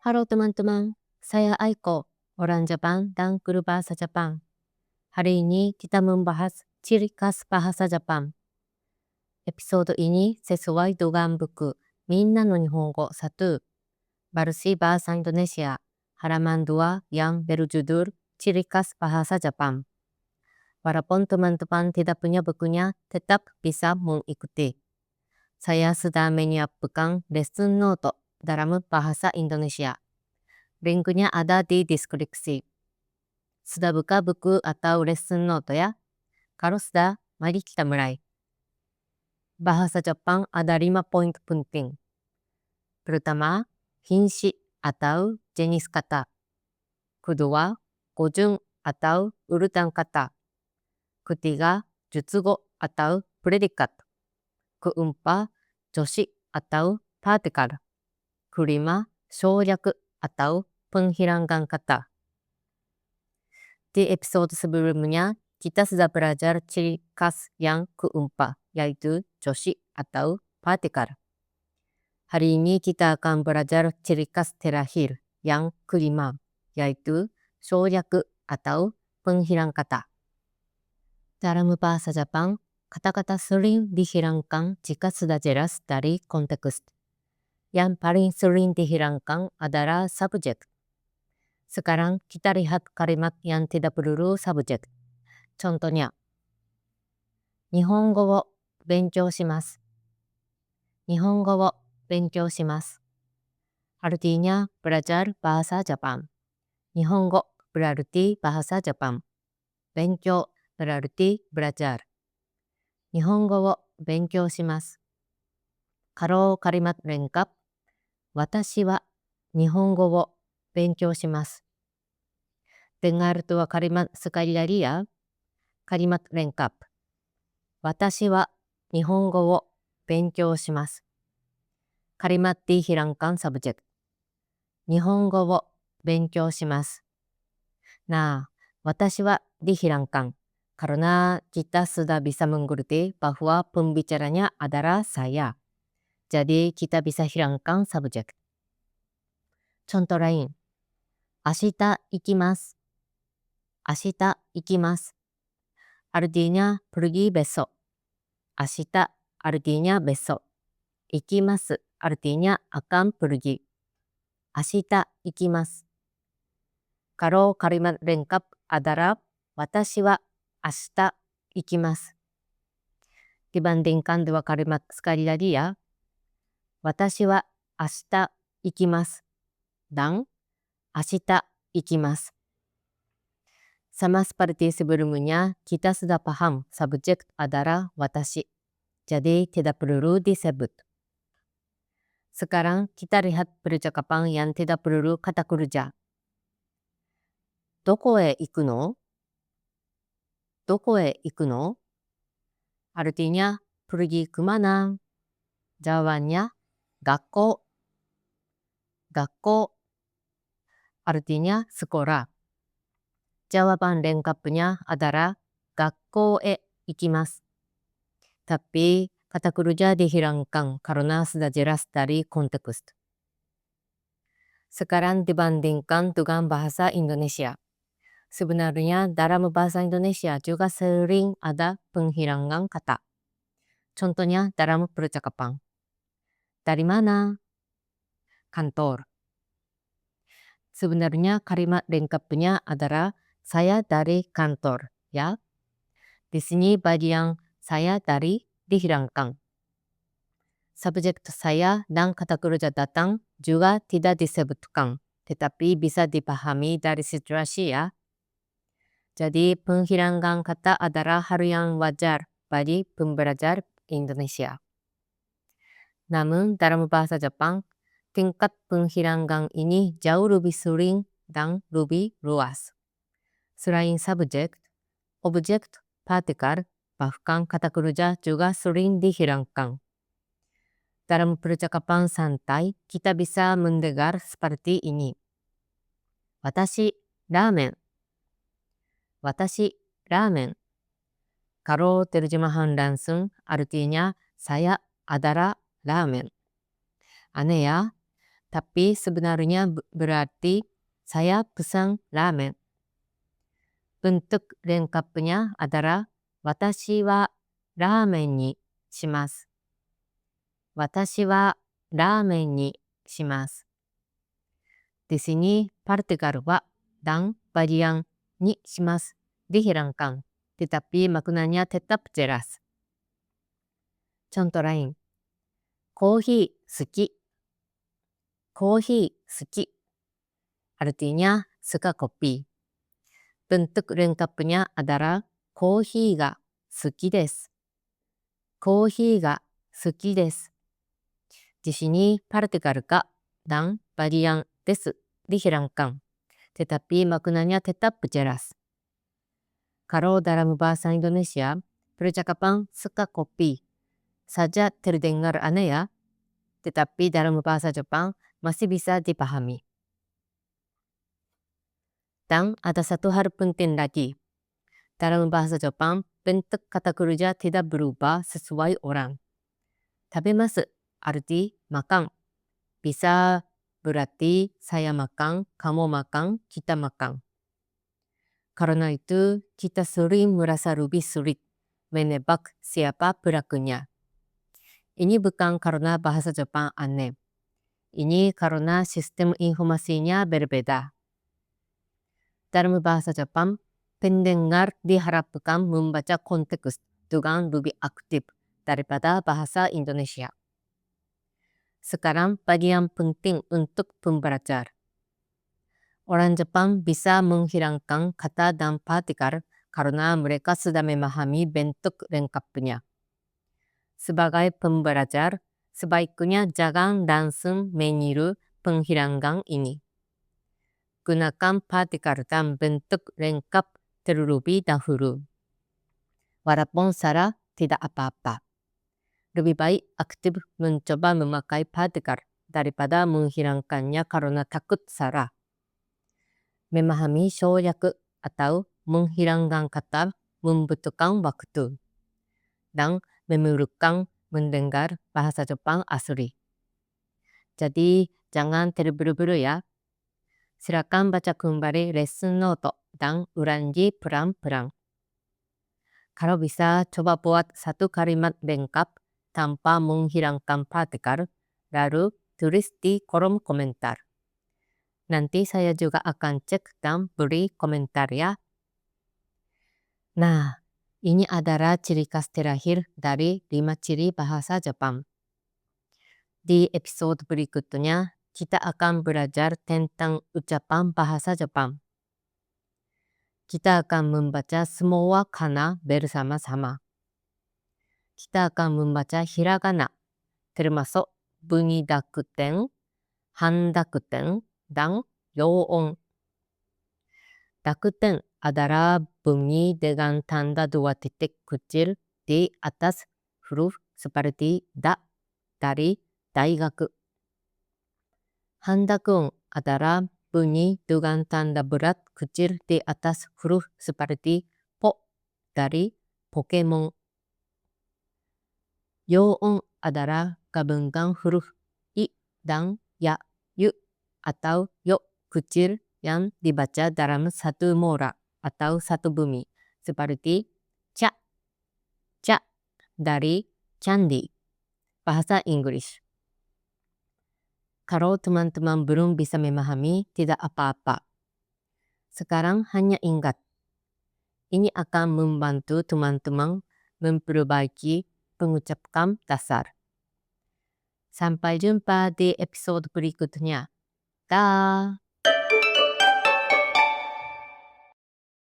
Halo teman-teman, saya Aiko, orang Jepang dan guru bahasa Jepang. Hari ini kita membahas ciri khas bahasa Jepang. Episode ini sesuai dengan buku Minna no Nihongo 1, versi bahasa Indonesia, halaman 2 yang berjudul Ciri Khas Bahasa Jepang. Walaupun teman-teman tidak punya bukunya, tetap bisa mengikuti. Saya sedang menyiapkan lesson note dalam bahasa Indonesia. Linknya ada di deskripsi. Sudah buka buku atau lesson note ya? Kalau sudah, mari kita mulai. Bahasa Jepang ada 5 poin penting. Pertama, hinsi atau jenis kata. Kedua, gojun atau urutan kata. Ketiga, jutsugo atau predikat. Keempat, joshi atau partikel. Kelima,省略 atau penghilangan kata. Di episode sebelumnya, kita sudah belajar ciri khas yang keempat, yaitu joshi atau partikel. Hari ini kita akan belajar ciri khas terakhir yang kelima, yaitu 省略 atau penghilang kata. Dalam bahasa Jepang, kata-kata sering dihilangkan jika sudah jelas dari konteks. Yang paling sering dihilangkan adalah subjek. Sekarang kita lihat kalimat yang tidak perlu subjek. Contohnya, 日本語を勉強します。日本語を勉強します。Artinya belajar bahasa Jepang. Nihongo berarti bahasa Jepang. Benkyou berarti belajar. Nihongo wo benkyou shimasu. Kalau kalimat lengkap, watashi wa nihongo wo benkyou shimasu. Dengar dua kalimat sekali lagi ya. Kalimat lengkap. Watashi wa nihongo wo benkyou shimasu. Kalimat dihilangkan subjek. Nihongo wo benkyou shimasu. Nah, watashi wa dihilangkan. Karena kita sudah bisa mengerti bahwa pembicaranya adalah saya. Jadi kita bisa hilangkan subjek. Contoh lain. Ashita ikimasu. Ashita ikimasu. Artinya pergi besok. Ashita artinya besok. Ikimasu artinya akan pergi. Ashita ikimasu. Kalau kalimat lengkap adalah watashi wa ashita ikimasu. Dibandingkan dua kalimat sekali lagi ya. Watashi wa ashita ikimasu dan ashita ikimasu. Sama seperti sebelumnya, kita sudah paham subjek adalah watashi. Jadi tidak perlu disebut. Sekarang kita lihat percakapan yang tidak perlu kata kerja. Doko e iku no? Doko e iku no? Artinya pergi kemana? Jawabannya gakko. Gakko artinya sekolah. Jawaban lengkapnya adalah gakko e ikimasu. Tapi kata kerja dihilangkan karena sudah jelas dari konteks. Sekarang dibandingkan dengan bahasa Indonesia. Sebenarnya dalam bahasa Indonesia juga sering ada penghilangan kata. Contohnya dalam percakapan. Dari mana? Kantor. Sebenarnya kalimat lengkapnya adalah saya dari kantor, ya. Di sini bagian saya dari dihilangkan. Subjek saya dan kata kerja datang juga tidak disebutkan, tetapi bisa dipahami dari situasi ya. Jadi penghilangan kata adalah hal yang wajar bagi pembelajar Indonesia. Namun dalam bahasa Jepang, tingkat penghilangan ini jauh lebih sering dan lebih luas. Selain subjek, objek, partikel, bahkan kata kerja juga sering dihilangkan. Dalam percakapan santai, kita bisa mendengar seperti ini. Watashi ramen. Watashi ramen. Kalau terjemahan langsung, artinya saya adalah ramen. Aneh ya, Tapi sebenarnya berarti saya pesan ramen. Bentuk lengkapnya adalah watashi wa ramen ni shimasu. Watashi wa ramen ni shimasu. Di sini partikel wa dan varian ni shimasu dihilangkan, tetapi maknanya tetap jelas. Contoh lain. Kopi suki. Kopi suki. Artinya suka kopi. Bentuk lengkapnya adalah kopi ga suki desu. Kopi ga suki desu. Di sini partikel ga dan varian desu dihilangkan, tetapi maknanya tetap jelas. Kalau dalam bahasa Indonesia, percakapan suka kopi saja terdengar aneh ya, tetapi dalam bahasa Jepang masih bisa dipahami. Dan ada satu hal penting lagi. Dalam bahasa Jepang, bentuk kata kerja tidak berubah sesuai orang. Tabemasu arti makan. Bisa berarti saya makan, kamu makan, kita makan. Karena itu, kita sering merasa lebih sulit menebak siapa pelakunya. Ini bukan karena bahasa Jepang aneh. Ini karena sistem informasinya berbeda. Dalam bahasa Jepang, pendengar diharapkan membaca konteks dengan lebih aktif daripada bahasa Indonesia. Sekarang bagian penting untuk pembelajar. Orang Jepang bisa menghilangkan kata dan partikel karena mereka sudah memahami bentuk lengkapnya. Sebagai pembelajar, sebaiknya jangan langsung meniru penghilangan ini. Gunakan partikel dan bentuk lengkap terlebih dahulu. Walaupun salah, tidak apa-apa. Lebih baik aktif mencoba memakai partikel daripada menghilangkannya karena takut salah. Memahami syoyak atau menghilangkan kata membutuhkan waktu. Dan memerlukan mendengar bahasa Jepang asli. Jadi jangan terburu-buru ya. Silakan baca kembali lesson note dan ulangi pelan-pelan. Kalau bisa, coba buat satu kalimat lengkap tanpa menghilangkan partikel, lalu tulis di kolom komentar. Nanti saya juga akan cek dan beri komentar ya. Nah, ini adalah ciri khas terakhir dari 5 ciri bahasa Jepang. Di episode berikutnya, kita akan belajar tentang ucapan bahasa Jepang. Kita akan membaca semua kana bersama-sama. Kita akan membaca hiragana, termasuk bunyi dakuten, handakuten, dan yoon. Dakuten adalah bunyi dengan tanda 2 titik kecil di atas huruf seperti da dari daigaku. Handakun adalah bunyi dengan tanda berat kecil di atas huruf seperti po dari Pokemon. Yoon adalah gabungan huruf i dan ya, yu atau yo kecil yang dibaca dalam satu mola atau satu bumi, seperti ca, ca dari candi, bahasa Inggris. Kalau teman-teman belum bisa memahami, tidak apa-apa. Sekarang hanya ingat, ini akan membantu teman-teman memperbaiki pengucapan dasar. Sampai jumpa di episode berikutnya. Dah.